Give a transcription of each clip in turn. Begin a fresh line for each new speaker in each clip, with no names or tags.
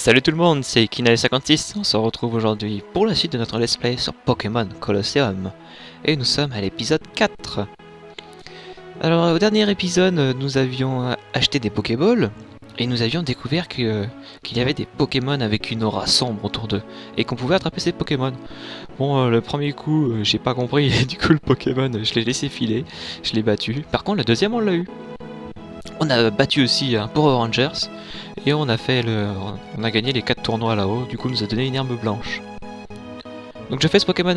Salut tout le monde, c'est Kinale56, on se retrouve aujourd'hui pour la suite de notre let's play sur Pokémon Colosseum. Et nous sommes à l'épisode 4. Alors au dernier épisode, nous avions acheté des Pokéballs, et nous avions découvert qu'il y avait des Pokémon avec une aura sombre autour d'eux, et qu'on pouvait attraper ces Pokémon. Bon, le premier coup, j'ai pas compris, et du coup le Pokémon, je l'ai laissé filer, je l'ai battu. Par contre, le deuxième, on l'a eu. On a battu aussi un Power Rangers. Et on a gagné les 4 tournois là-haut, du coup on nous a donné une herbe blanche. Donc je fais ce Pokémon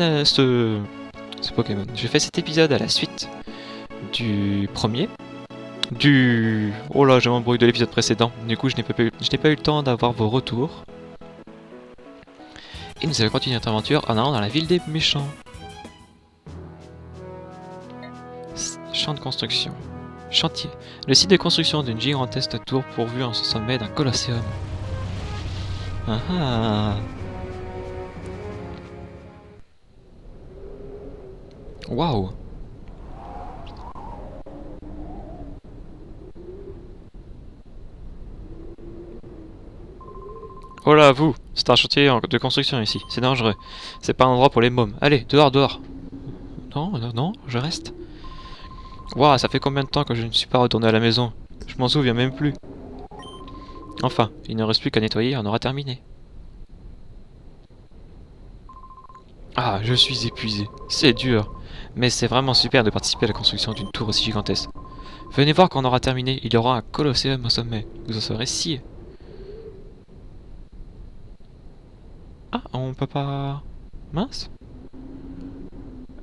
j'ai fait cet épisode à la suite du premier. Oh là, j'ai m'embrouillé de l'épisode précédent. Du coup je n'ai pas eu le temps d'avoir vos retours. Et nous allons continuer notre aventure en allant dans la ville des méchants. Champ de construction. Chantier. Le site de construction d'une gigantesque tour pourvue en ce sommet d'un colosseum. Ah ah. Waouh. Oh là, vous, c'est un chantier de construction ici, c'est dangereux. C'est pas un endroit pour les mômes. Allez, dehors, dehors. Non, non, non, je reste. Waouh, ça fait combien de temps que je ne suis pas retourné à la maison? Je m'en souviens même plus. Enfin, il ne reste plus qu'à nettoyer, on aura terminé. Ah, je suis épuisé. C'est dur. Mais c'est vraiment super de participer à la construction d'une tour aussi gigantesque. Venez voir quand on aura terminé, il y aura un colosseum au sommet. Vous en serez sciés. Ah, on peut pas... Mince.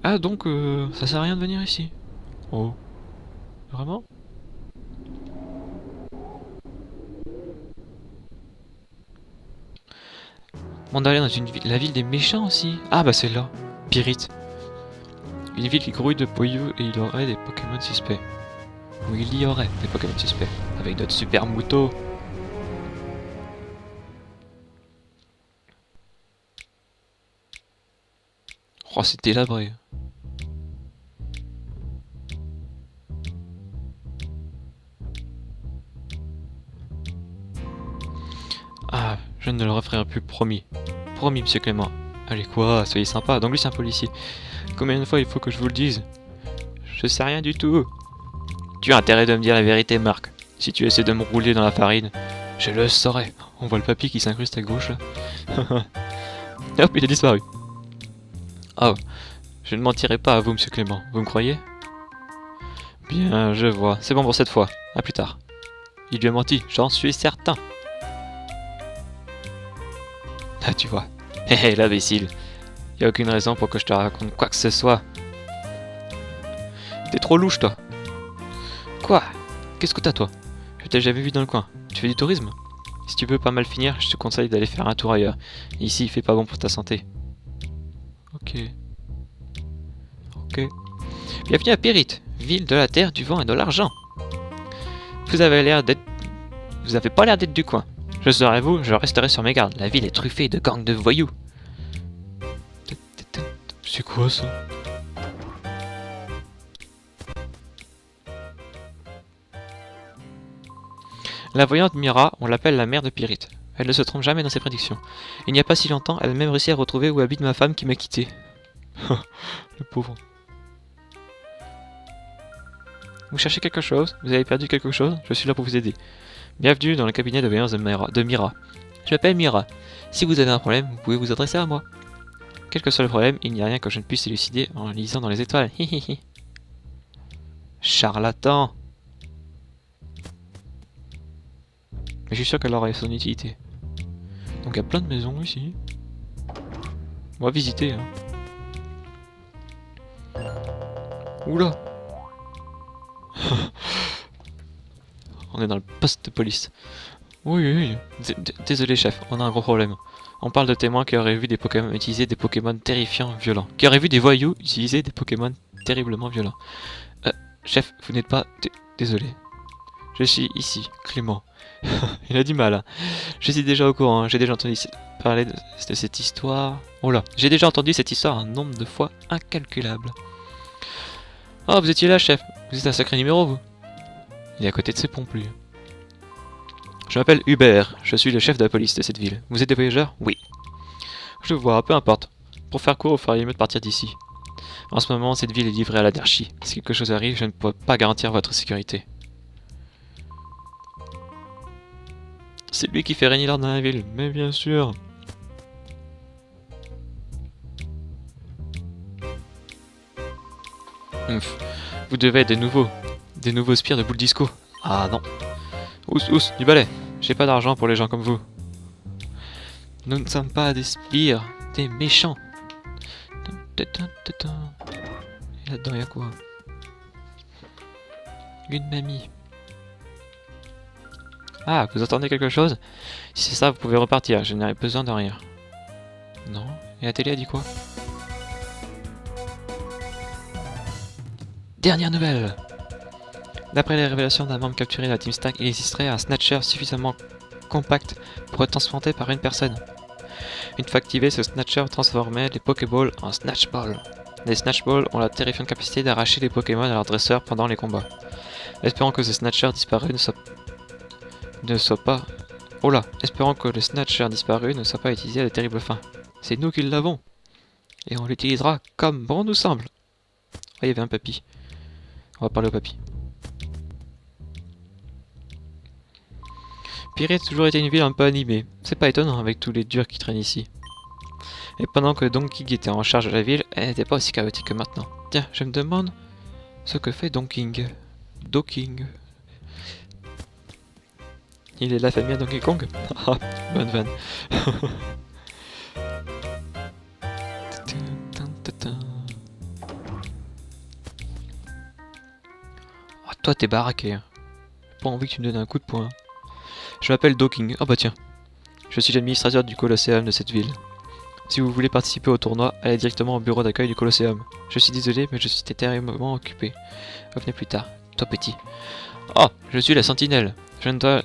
Ah, donc ça sert à rien de venir ici. Oh. Vraiment? On doit aller dans la ville des méchants aussi. Ah bah c'est là. Pyrite. Une ville qui grouille de poyeux et il y aurait des Pokémon suspects. Ou il y aurait des Pokémon suspects. Avec notre super Mouto. Oh, c'est délabré. Ah, je ne le referai plus, promis. Promis, monsieur Clément. Allez quoi, soyez sympa. Donc lui c'est un policier. Combien de fois il faut que je vous le dise? Je sais rien du tout. Tu as intérêt de me dire la vérité, Marc. Si tu essaies de me rouler dans la farine, je le saurai. On voit le papier qui s'incruste à gauche là. Hop, il a disparu. Oh, je ne mentirai pas à vous, monsieur Clément. Vous me croyez? Bien, je vois. C'est bon pour cette fois. À plus tard. Il lui a menti, j'en suis certain. Ah, tu vois. Hé hé, l'imbécile. Y a aucune raison pour que je te raconte quoi que ce soit. T'es trop louche, toi. Quoi? Qu'est-ce que t'as, toi? Je t'ai jamais vu dans le coin. Tu fais du tourisme? Si tu veux pas mal finir, je te conseille d'aller faire un tour ailleurs. Ici, il fait pas bon pour ta santé. Ok. Ok. Bienvenue à Pyrite, ville de la terre, du vent et de l'argent. Vous avez pas l'air d'être du coin. Je serai vous, je resterai sur mes gardes. La ville est truffée de gangs de voyous. C'est quoi ça? La voyante Mira, on l'appelle la mère de Pyrite. Elle ne se trompe jamais dans ses prédictions. Il n'y a pas si longtemps, elle a même réussi à retrouver où habite ma femme qui m'a quitté. Le pauvre. Vous cherchez quelque chose? Vous avez perdu quelque chose? Je suis là pour vous aider. Bienvenue dans le cabinet de voyance de Mira. Je m'appelle Mira. Si vous avez un problème, vous pouvez vous adresser à moi. Quel que soit le problème, il n'y a rien que je ne puisse élucider en lisant dans les étoiles. Hihihi. Charlatan. Mais je suis sûr qu'elle aurait son utilité. Donc il y a plein de maisons ici. On va visiter. Hein. Oula. On est dans le poste de police. Oui, oui. Désolé chef, on a un gros problème. On parle de témoins qui auraient vu des Pokémon utiliser des Pokémon terrifiants, violents. Qui auraient vu des voyous utiliser des Pokémon terriblement violents. Chef, vous n'êtes pas... Désolé. Je suis ici, Clément. Il a du mal. Hein. Je suis déjà au courant, hein. J'ai déjà entendu parler de cette histoire. Oh là, j'ai déjà entendu cette histoire un nombre de fois incalculable. Oh, vous étiez là, chef. Vous êtes un sacré numéro, vous. Il est à côté de ses pompes, lui. Je m'appelle Hubert, je suis le chef de la police de cette ville. Vous êtes des voyageurs? Oui. Je vois, peu importe. Pour faire court, il faudrait mieux de partir d'ici. En ce moment, cette ville est livrée à l'anarchie. Si quelque chose arrive, je ne peux pas garantir votre sécurité. C'est lui qui fait régner l'ordre dans la ville, mais bien sûr. Vous devez être des nouveaux spires de boule disco. Ah non. Ous, du balai. J'ai pas d'argent pour les gens comme vous. Nous ne sommes pas des spires, des méchants. Et là-dedans, y'a quoi? Une mamie. Ah, vous entendez quelque chose? Si c'est ça, vous pouvez repartir, je n'ai besoin de rien. Non? Et la télé a dit quoi? Dernière nouvelle! D'après les révélations d'un membre capturé de la Team Stack, il existerait un Snatcher suffisamment compact pour être transporté par une personne. Une fois activé, ce Snatcher transformait les Pokéballs en Snatchballs. Les Snatchballs ont la terrifiante capacité d'arracher les Pokémon à leurs dresseurs pendant les combats. Espérons que ce Snatcher disparu ne soit pas... Oh là! Espérons que le Snatcher disparu ne soit pas utilisé à de terribles fins. C'est nous qui l'avons! Et on l'utilisera comme bon nous semble! Ah, il y avait un papy. On va parler au papy. Pirate a toujours été une ville un peu animée. C'est pas étonnant avec tous les durs qui traînent ici. Et pendant que Donkey était en charge de la ville, elle n'était pas aussi chaotique que maintenant. Tiens, je me demande ce que fait Donkey. Il est de la famille à Donkey Kong? Ah, bonne vanne. Oh, toi t'es baraqué. Hein. J'ai pas envie que tu me donnes un coup de poing. Je m'appelle Doking. Ah bah tiens. Je suis l'administrateur du Colosseum de cette ville. Si vous voulez participer au tournoi, allez directement au bureau d'accueil du Colosseum. Je suis désolé, mais je suis terriblement occupé. Revenez plus tard. Toi petit. Oh, je suis la sentinelle. Je ne dois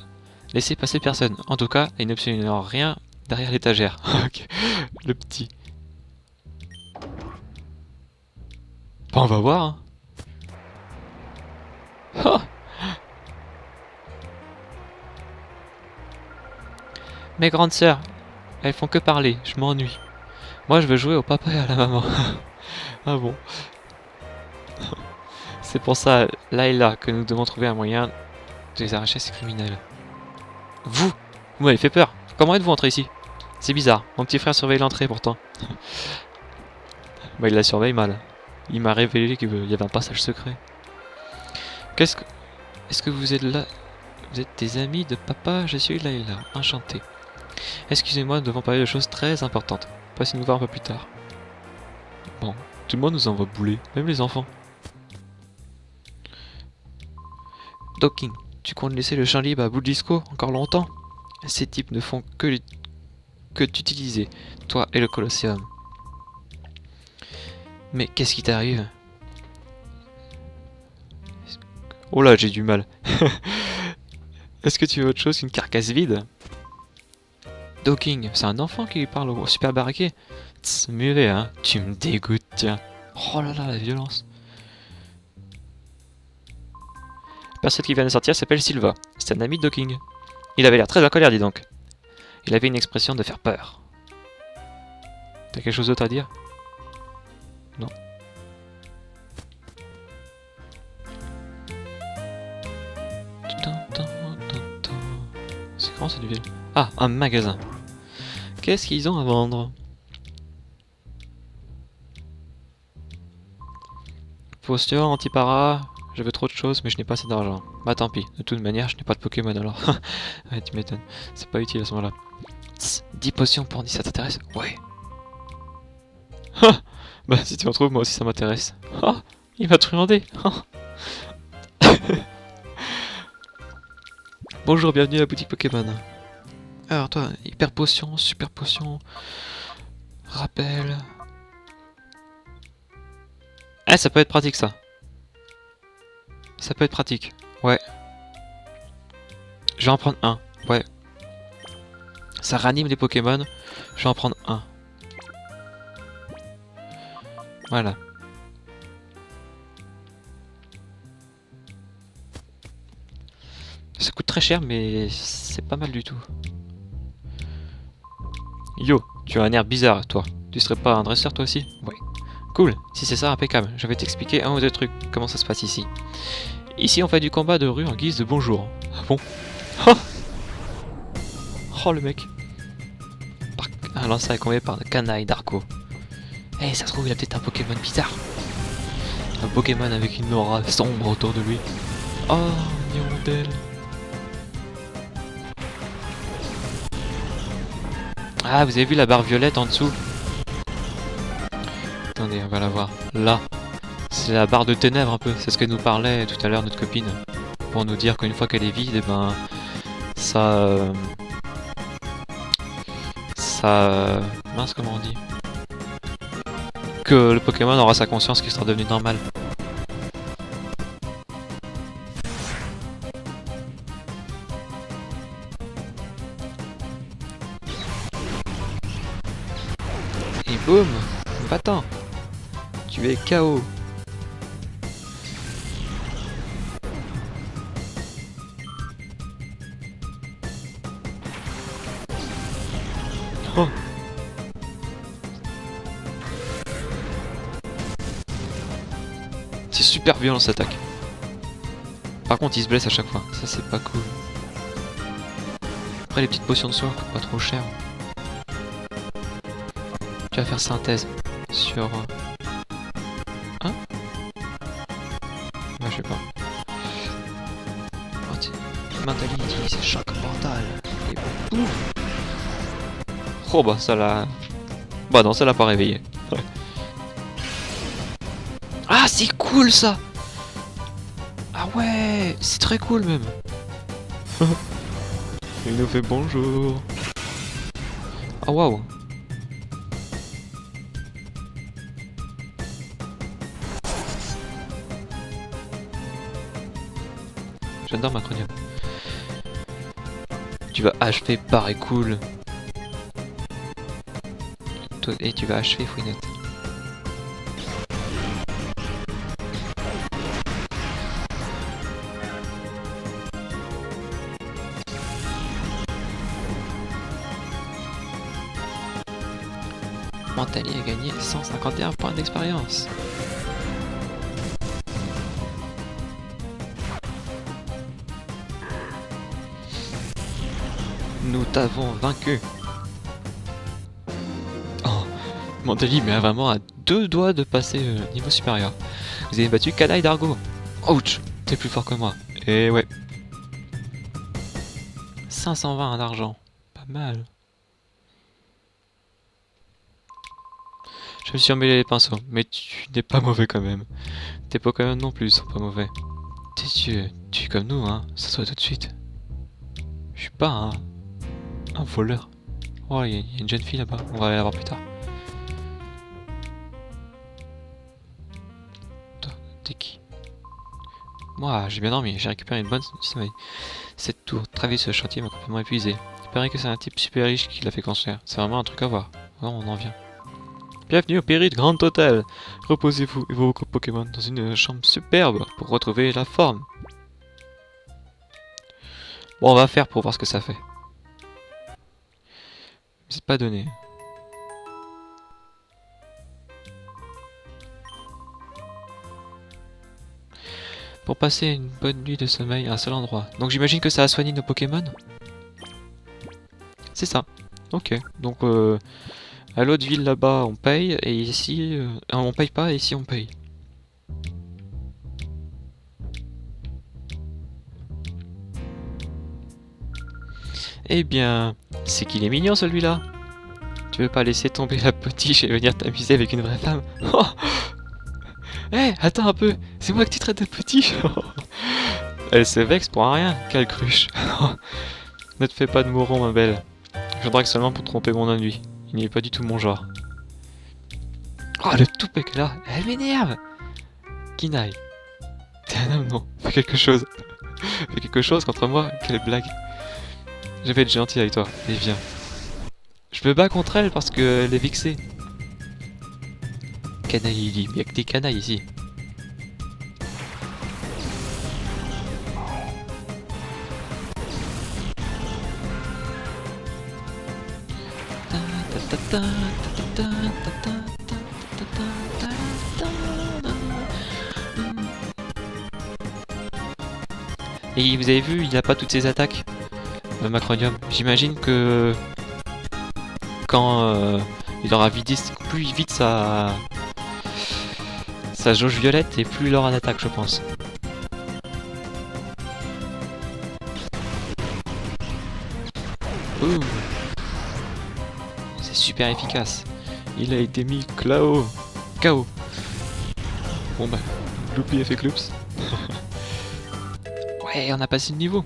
laisser passer personne. En tout cas, il n'obtient rien derrière l'étagère. Ok. Le petit. Bon, on va voir. Hein. Oh. Mes grandes sœurs, elles font que parler. Je m'ennuie. Moi, je veux jouer au papa et à la maman. Ah bon. C'est pour ça, là et là, que nous devons trouver un moyen de les arracher à ces criminels. Vous m'avez fait peur. Comment êtes-vous entré ici? C'est bizarre. Mon petit frère surveille l'entrée pourtant. Bah, il la surveille mal. Il m'a révélé qu'il y avait un passage secret. Est-ce que vous êtes là? Vous êtes des amis de papa? Je suis Layla. Enchanté. Excusez-moi, nous devons parler de choses très importantes. Passez nous voir un peu plus tard. Bon, tout le monde nous envoie bouler, même les enfants. Docking, tu comptes laisser le champ libre à bout de disco encore longtemps? Ces types ne font que t'utiliser, toi et le Colosseum. Mais qu'est-ce qui t'arrive? Oh là, j'ai du mal. Est-ce que tu veux autre chose qu'une carcasse vide? Docking, c'est un enfant qui parle au super baraqué. Tss, muet, hein, tu me dégoûtes, tiens. Oh là là, la violence. La personne qui vient de sortir s'appelle Silva. C'est un ami de Docking. Il avait l'air très en colère, dis donc. Il avait une expression de faire peur. T'as quelque chose d'autre à dire? Non. C'est grand cette ville. Ah, un magasin. Qu'est-ce qu'ils ont à vendre? Posture, antipara, je veux trop de choses mais je n'ai pas assez d'argent. Bah tant pis, de toute manière je n'ai pas de Pokémon alors. Ouais, tu m'étonnes, c'est pas utile à ce moment-là. 10 potions pour 10, ça t'intéresse? Ouais. Bah si tu en trouves, moi aussi ça m'intéresse. Il m'a truandé. Bonjour, bienvenue à la boutique Pokémon. Alors toi, hyper potion, super potion, rappel... Ah, ça peut être pratique ça. Ça peut être pratique. Ouais. Je vais en prendre un. Ouais. Ça ranime les Pokémon. Je vais en prendre un. Voilà. Ça coûte très cher, mais c'est pas mal du tout. Yo, tu as un air bizarre, toi. Tu serais pas un dresseur, toi aussi? Ouais. Cool, si c'est ça, impeccable. Je vais t'expliquer un ou deux trucs, comment ça se passe ici. Ici, on fait du combat de rue en guise de bonjour. Ah bon? Oh, oh le mec. Un lanceur est combat par le canaille d'Arco. Eh, ça se trouve, il a peut-être un Pokémon bizarre. Un Pokémon avec une aura sombre autour de lui. Oh, Hirondelle. Ah, vous avez vu la barre violette en dessous? Attendez, on va la voir. Là. C'est la barre de ténèbres un peu. C'est ce que nous parlait tout à l'heure notre copine. Pour nous dire qu'une fois qu'elle est vide, eh ben... mince, comment on dit? Que le Pokémon aura sa conscience qui sera devenu normal. Et boum! Battant! Tu es KO! Oh! C'est super violent cette attaque. Par contre il se blesse à chaque fois, ça c'est pas cool. Après les petites potions de soin coûtent pas trop cher. Tu vas faire synthèse sur... Hein? Ouais, je sais pas. Mentality, c'est choc mental. Et boum. Oh bah ça l'a... Bah non, ça l'a pas réveillé. Ouais. Ah c'est cool ça! Ah ouais, c'est très cool même. Il nous fait bonjour. Ah waouh. J'adore Macronium. Tu vas achever pareil cool. Et tu vas achever Fouinette. Mentali a gagné 151 points d'expérience. Nous t'avons vaincu. Oh, Mentali, mais vraiment à 2 doigts de passer niveau supérieur. Vous avez battu Canaille d'Argo. Ouch, t'es plus fort que moi. Et ouais. 520 d'argent. Pas mal. Je me suis emmêlé les pinceaux, mais tu n'es pas mauvais quand même. Tes Pokémon non plus sont pas mauvais. Tu es comme nous, hein, ça se voit tout de suite. Je suis pas un voleur. Oh, il y a une jeune fille là-bas, on va aller la voir plus tard. Toi, t'es qui? Moi, j'ai bien dormi, j'ai récupéré une bonne sommeil. Cette tour, travailler ce chantier m'a complètement épuisé. Il paraît que c'est un type super riche qui l'a fait construire. C'est vraiment un truc à voir. Oh, on en vient. Bienvenue au Pyrite Grand Hôtel. Reposez-vous et vos Pokémon dans une chambre superbe pour retrouver la forme. Bon, on va faire pour voir ce que ça fait. C'est pas donné. Pour passer une bonne nuit de sommeil à un seul endroit. Donc j'imagine que ça a soigné nos Pokémon. C'est ça. Ok. Donc à l'autre ville là-bas on paye et ici on paye pas et ici on paye. Eh bien, c'est qu'il est mignon celui-là. Tu veux pas laisser tomber la potiche et venir t'amuser avec une vraie femme? Oh, hé, attends un peu, c'est moi que tu traites de potiche. Elle se vexe pour un rien, quelle cruche. Ne te fais pas de mouron ma belle. Je drague seulement pour tromper mon ennui. Il n'est pas du tout mon genre. Oh le toupet que là, elle m'énerve. Kinaï. T'es un homme non, fais quelque chose. Fais quelque chose contre moi, quelle blague. Je vais être gentil avec toi, et viens. Je me bats contre elle parce qu'elle est vexée. Canaille, il dit, il y a que des canailles ici. Et vous avez vu, il n'a pas toutes ses attaques, Macronium. J'imagine que quand il aura vidé plus vite sa jauge violette et plus il aura d'attaque, je pense. Ouh. C'est super efficace. Il a été mis KO. KO. Bon bah, Gloopy a fait Gloops. Ouais, on a passé le niveau.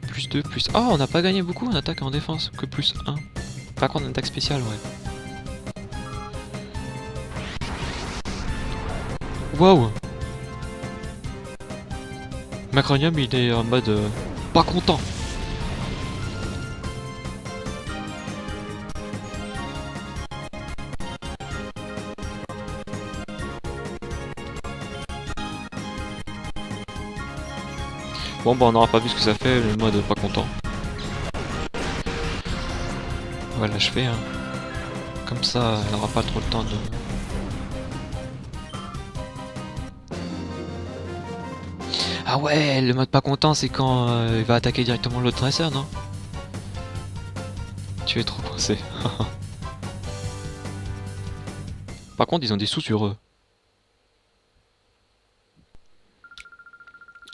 Plus 2, plus... Oh, on n'a pas gagné beaucoup en attaque et en défense, que plus 1. Par contre, en attaque spéciale, ouais. Wow. Macronium, il est en mode... pas content. Bon bah on n'aura pas vu ce que ça fait, le mode pas content. On va l'achever hein. Comme ça elle n'aura pas trop le temps de... Ah ouais, le mode pas content c'est quand il va attaquer directement l'autre dresseur, non? Tu es trop pressé. Par contre ils ont des sous sur eux.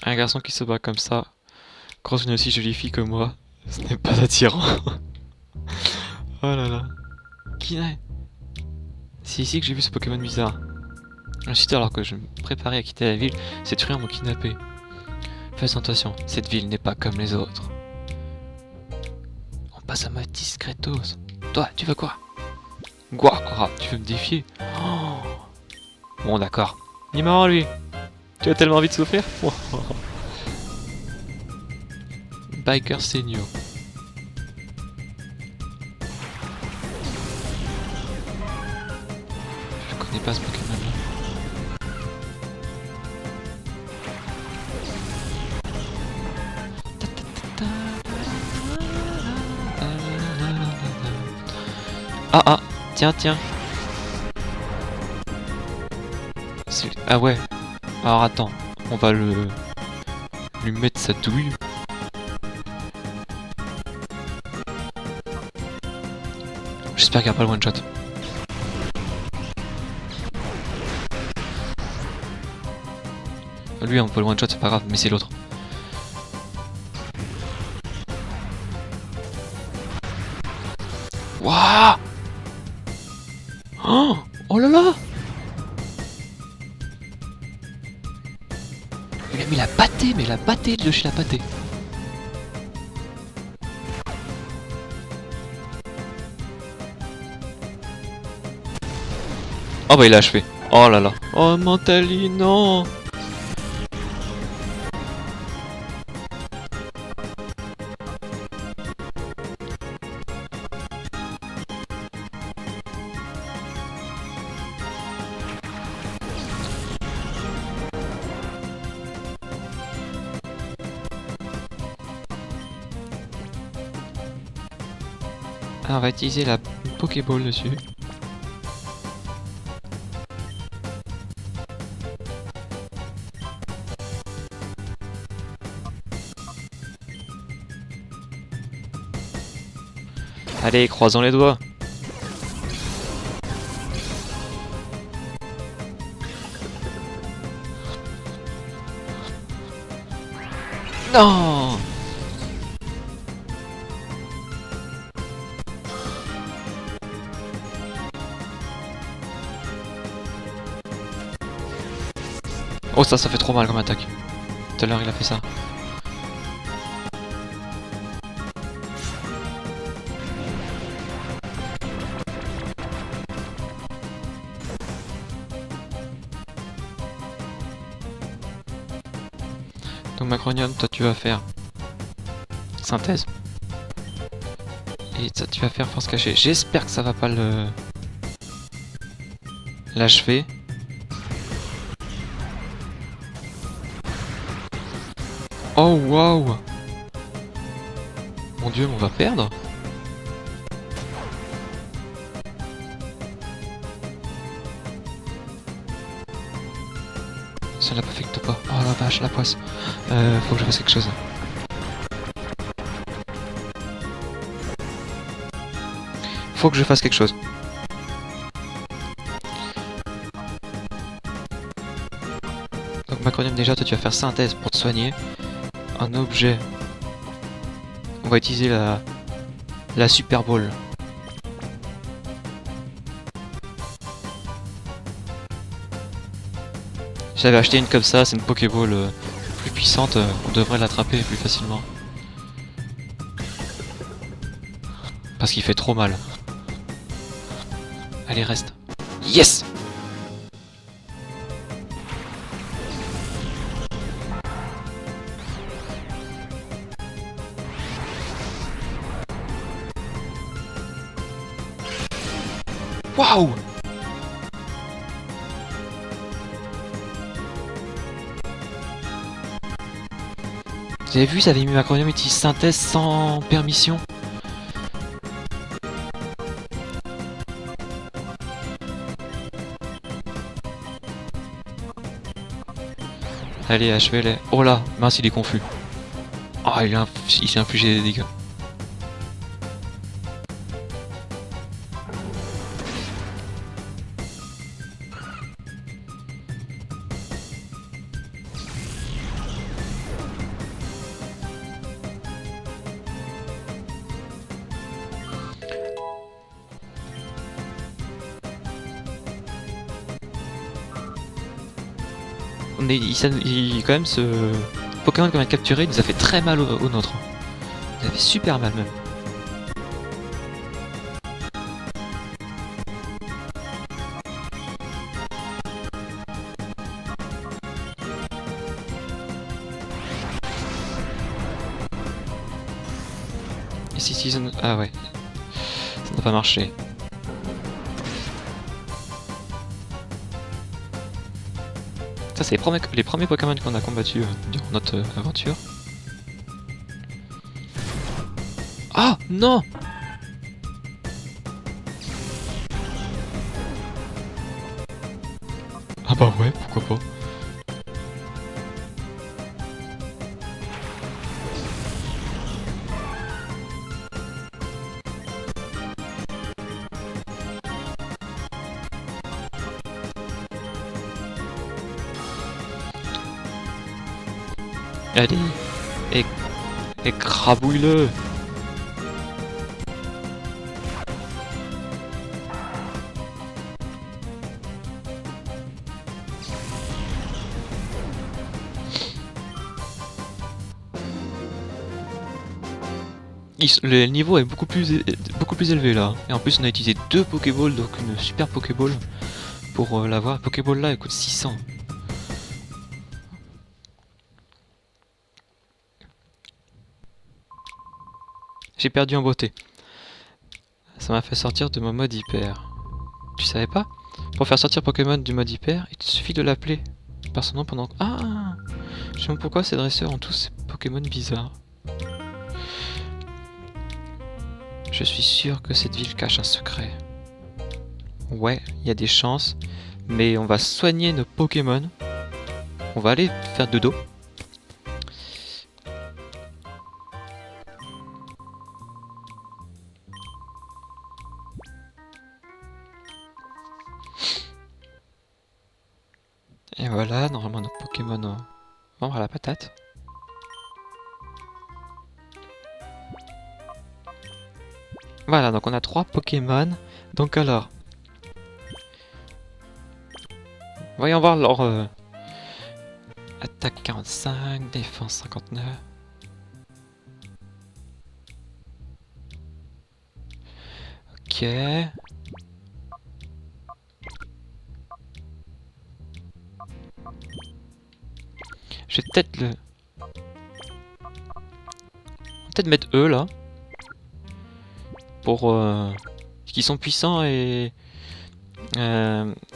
Un garçon qui se bat comme ça, croise une aussi jolie fille que moi, ce n'est pas attirant. Oh là là. Qui est... C'est ici que j'ai vu ce Pokémon bizarre. Ensuite, alors que je me préparais à quitter la ville, ces truands m'ont kidnappé. Fais attention, cette ville n'est pas comme les autres. On passe à ma discretos. Toi, tu veux quoi? Quoi? Tu veux me défier? Oh. Bon d'accord. Il est marrant lui. Tu as tellement envie de souffrir? Biker Senior. Je connais pas ce Pokémon là. Ah, tiens. Ah ouais. Alors attends, on va lui mettre sa douille. J'espère qu'il n'y a pas le one shot. Lui on peut le one shot, c'est pas grave, mais c'est l'autre. Waouh! Oh là là! Il a mis la pâtée, mais la pâtée de chez la pâtée. Oh bah il a achevé. Oh là là. Oh Mentali, non! Alors on va utiliser la Pokéball dessus. Allez, croisons les doigts. Non! Oh ça fait trop mal comme attaque. Tout à l'heure il a fait ça. Donc Macronium, toi tu vas faire synthèse. Et ça tu vas faire force cachée. J'espère que ça va pas le l'achever. Oh waouh! Mon dieu, on va perdre? Ça l'affecte pas. Oh la vache, la poisse. Faut que je fasse quelque chose. Faut que je fasse quelque chose. Donc Macronium, déjà, toi tu vas faire synthèse pour te soigner. Un objet. On va utiliser la Super Ball. J'avais acheté une comme ça, c'est une Pokéball plus puissante, on devrait l'attraper plus facilement. Parce qu'il fait trop mal. Allez, reste. Yes! Waouh! Vous avez vu, ça avait mis Macronium utilise synthèse sans permission. Allez, achevez-les. Oh là, mince, il est confus. Oh, il s'est infligé des dégâts. Quand même, ce Pokémon qu'on vient de capturer, il nous a fait très mal au nôtre. Il a fait super mal même. Et si Season... Ah ouais. Ça n'a pas marché. Ça, c'est les premiers Pokémon qu'on a combattus durant notre aventure. Ah non! Ah bah ouais, pourquoi pas. Allez, écrabouille-le. Le niveau est beaucoup plus élevé là. Et en plus on a utilisé 2 Pokéballs, donc une super Pokéball pour l'avoir. Pokéball là elle coûte 600. J'ai perdu en beauté. Ça m'a fait sortir de mon mode hyper. Tu savais pas? Pour faire sortir Pokémon du mode hyper, il te suffit de l'appeler par son nom pendant... Ah! Je sais pas pourquoi ces dresseurs ont tous ces Pokémon bizarres. Je suis sûr que cette ville cache un secret. Ouais, il y a des chances, mais on va soigner nos Pokémon. On va aller faire dodo. Et voilà, normalement notre Pokémon va avoir la patate. Voilà, donc on a 3 Pokémon. Donc alors... Voyons voir leur... Attaque 45, défense 59... Ok... Je vais peut-être le... Peut-être mettre eux là. Pour... qu'ils sont puissants et...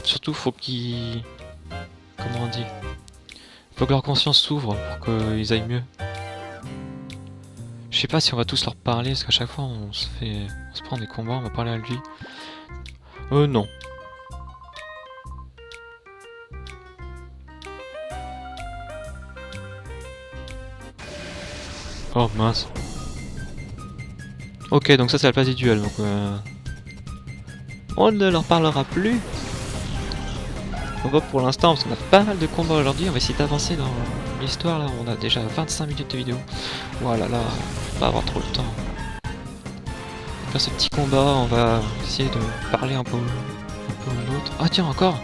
surtout faut qu'ils... Comment on dit? Faut que leur conscience s'ouvre pour qu'ils aillent mieux. Je sais pas si on va tous leur parler, parce qu'à chaque fois on se prend des combats, on va parler à lui. Non. Oh mince. Ok, donc ça c'est la phase du duel, donc on ne leur parlera plus. On va pour l'instant, parce qu'on a pas mal de combats aujourd'hui, on va essayer d'avancer dans l'histoire là, on a déjà 25 minutes de vidéo. Voilà, là, on va pas avoir trop le temps. Faire ce petit combat, on va essayer de parler un peu à l'autre. Ah tiens, encore.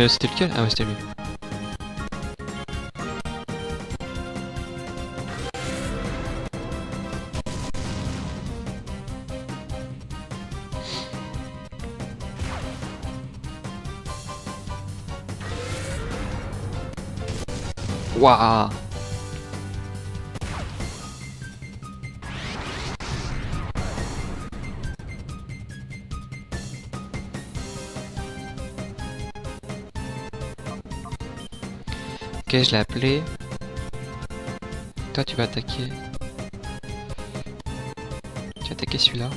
C'était lequel? Ah ouais, c'était lui. Waouh! Ok, je l'ai appelé. Toi, tu vas attaquer. Tu vas attaquer celui-là.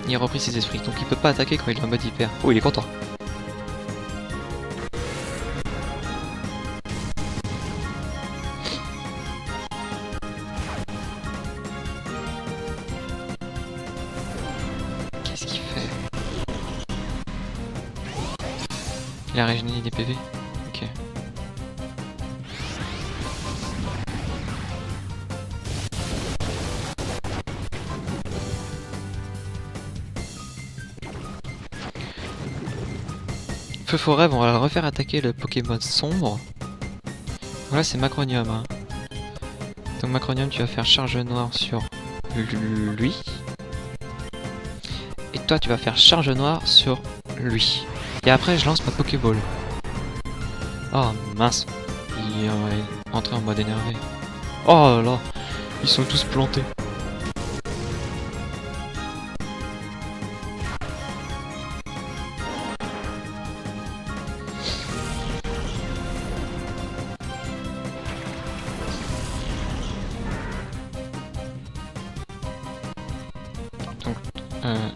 Il a repris ses esprits, donc il peut pas attaquer quand il est en mode hyper. Oh, il est content. Qu'est-ce qu'il fait? Il a régénéré des PV. Ok. Feu forêt, on va le refaire attaquer le Pokémon sombre. Voilà, c'est Macronium. Hein. Donc Macronium, tu vas faire charge noire sur lui. Et toi, tu vas faire charge noire sur lui. Et après, je lance ma Pokéball. Oh mince. Il est entré en mode énervé. Oh là, ils sont tous plantés. Donc,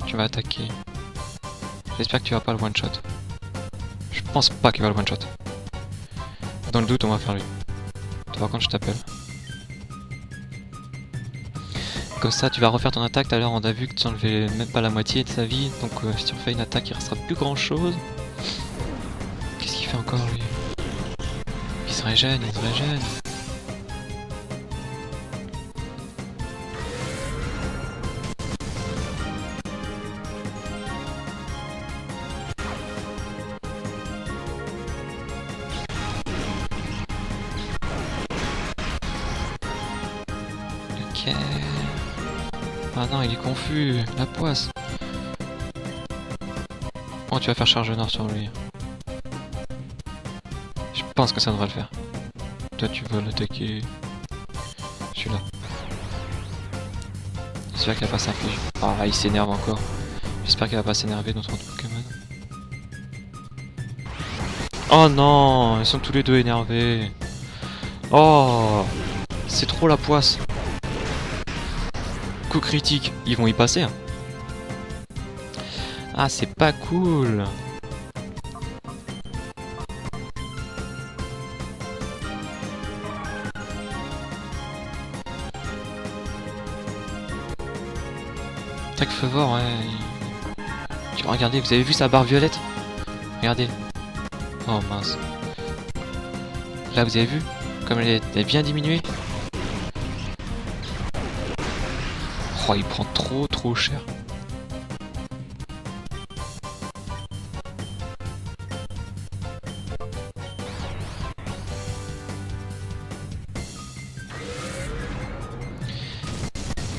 tu vas attaquer. J'espère que tu vas pas le one shot. Je pense pas qu'il va le one shot. Dans le doute, on va faire lui. Par contre, je t'appelle. Comme ça, tu vas refaire ton attaque. Tout à l'heure, on a vu que tu enlevais même pas la moitié de sa vie. Donc, si tu refais une attaque, il restera plus grand chose. Qu'est-ce qu'il fait encore lui? Il se régène, il se régène. Ok. Ah non, il est confus, la poisse. Oh, tu vas faire charge nord sur lui. Je pense que ça devrait le faire. Toi, tu vas l'attaquer. Celui-là. J'espère qu'il va pas s'infliger. Ah, il s'énerve encore. J'espère qu'il va pas s'énerver notre autre Pokémon. Oh non, ils sont tous les deux énervés. Oh, c'est trop la poisse. Coup critique, ils vont y passer. Hein. Ah, c'est pas cool. Tac Fevor, ouais. Regardez, vous avez vu sa barre violette? Regardez. Oh mince. Là, vous avez vu? Comme elle est bien diminuée. Oh, il prend trop cher.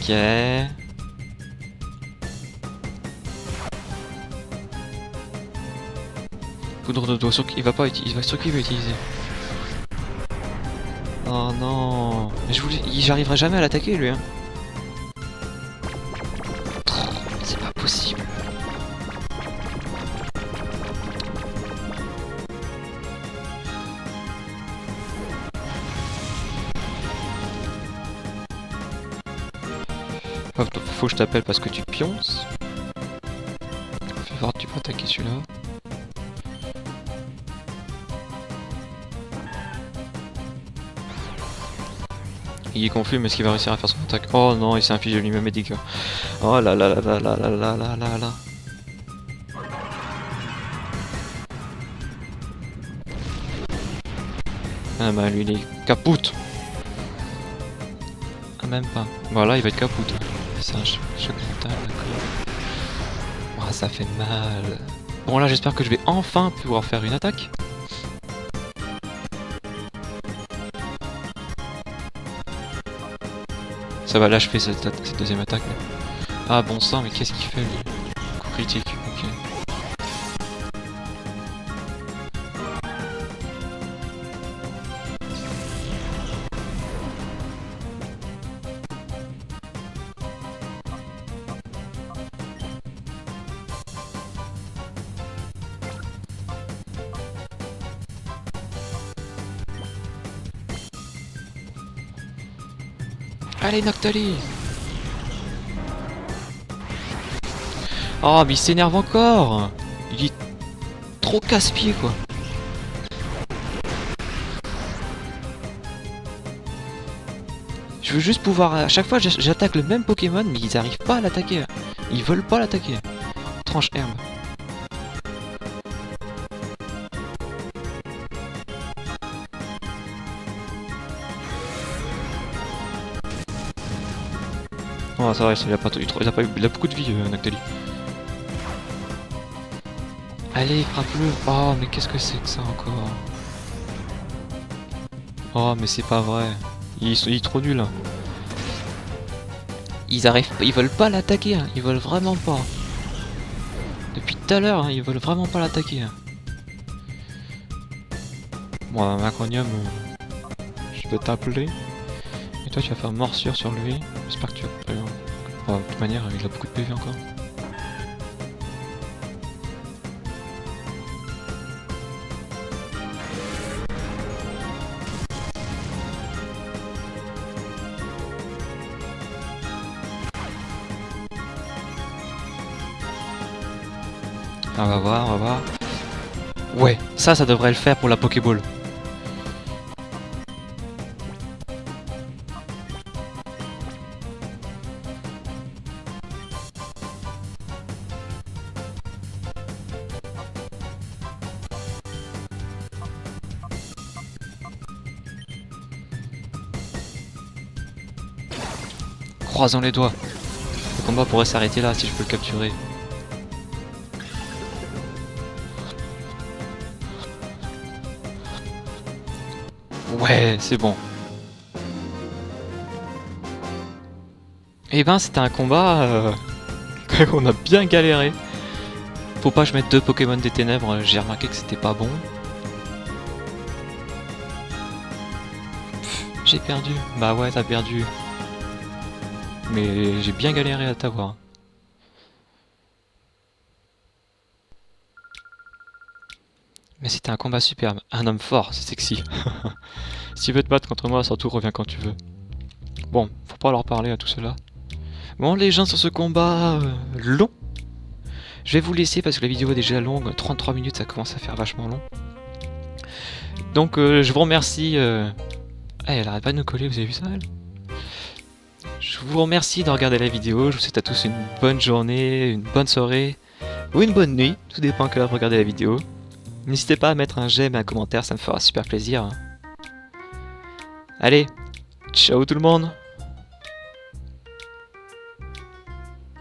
Ok. Poudre de dos, il va pas utiliser, il va sur qui il va utiliser. Oh non, mais j'arriverai jamais à l'attaquer lui. Hein. C'est pas possible. Hop, faut que je t'appelle parce que tu pionces. attaquer celui-là. Il est confus, mais est-ce qu'il va réussir à faire son attaque? Oh non, il s'est infligé lui-même des dégâts. Oh là là là là là là là là là là. Ah bah lui il est capoute. Ah même pas. Voilà, il va être capoute. C'est un choc mental, d'accord. Oh, ça fait mal. Bon là j'espère que je vais enfin pouvoir faire une attaque. Ça va l'achever cette deuxième attaque. Là. Ah bon sang, mais qu'est-ce qu'il fait lui? Coup critique, ok. Allez Noctali! Oh mais il s'énerve encore! Il est trop casse-pied quoi! Je veux juste pouvoir... À chaque fois j'attaque le même Pokémon mais ils arrivent pas à l'attaquer. Ils veulent pas l'attaquer. Tranche herbe. Oh ça va, il a beaucoup de vie Noctali. Allez, frappe-le. Oh mais qu'est-ce que c'est que ça encore? Oh mais c'est pas vrai. Il est trop nul. Ils veulent pas l'attaquer, hein. Ils veulent vraiment pas. Depuis tout à l'heure, hein, ils veulent vraiment pas l'attaquer. Hein. Bon, Macronium, je peux t'appeler. Et toi, tu vas faire morsure sur lui. J'espère que tu vas pas... Bon, de toute manière, il a beaucoup de PV encore. On va voir, on va voir. Ouais, ça devrait le faire pour la Pokéball. Croisons les doigts. Le combat pourrait s'arrêter là si je peux le capturer. Ouais, c'est bon. Eh ben, c'était un combat on a bien galéré. Faut pas que je mette 2 Pokémon des ténèbres, j'ai remarqué que c'était pas bon. J'ai perdu. Bah ouais, t'as perdu. Mais j'ai bien galéré à t'avoir. Mais c'était un combat superbe. Un homme fort, c'est sexy. Si tu veux te battre contre moi, surtout reviens quand tu veux. Bon, faut pas leur parler à tout cela. Bon les gens sur ce combat long. Je vais vous laisser parce que la vidéo est déjà longue. 33 minutes, ça commence à faire vachement long. Donc je vous remercie. Elle arrête pas de nous coller, vous avez vu ça elle? Je vous remercie de regarder la vidéo. Je vous souhaite à tous une bonne journée, une bonne soirée ou une bonne nuit. Tout dépend que vous regardez la vidéo. N'hésitez pas à mettre un j'aime et un commentaire, ça me fera super plaisir. Allez, ciao tout le monde!